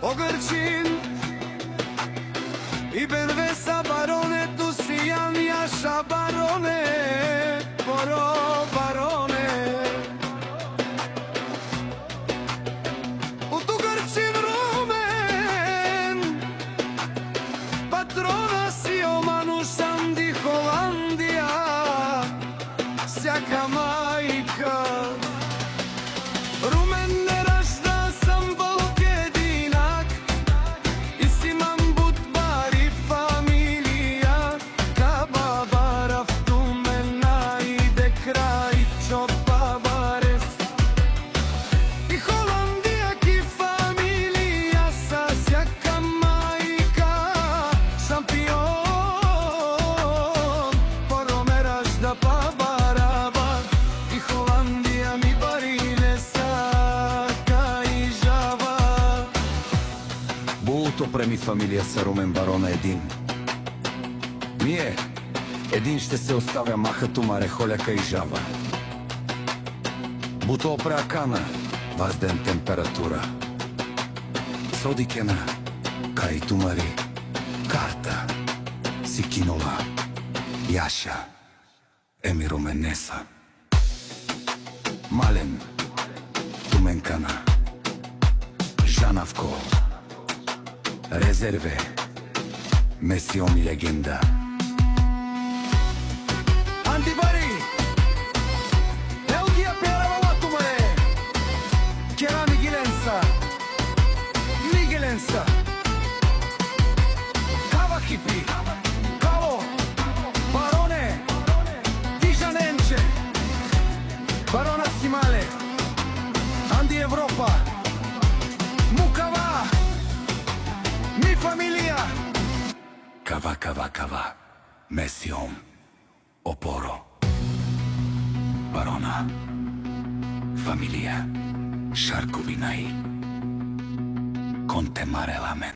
Ogorčin i Benvesa barone, tu si Jan Jaša barone, Poro barone. U Ogorčin rumen, patrona si Omanu Šandi Holandija, sjaka majka. Rumen ne ražda sam Bog jedinak, i si mam but bari familija, ka babara vtumena ide kraj čopa bares. I Holandija ki familija sa sjaka majka, šampion, porome ražda pa baraba. I Holandija mi barine Булто преми фамилија са Румен барона един. Ние, един ще се оставя махатума рехоляка и жаба. Буто опреакана, вазден температура. Содикена, кај тумари, карта, си кинола, Јаша, еми Руменеса. Мален, Туменкана, Жанавко, Резерве, Месиом и легенда. Антибари, Елгија Перава Латумаре, Керами Мигеленса, Кава Хипи, Каво, Бароне, Дижаненче, Барона Симале, Анди Европа, Мукава, Mi familia. Кава, Месиом, Опоро, Барона, фамилија, Шарковина и Конте Мареламен.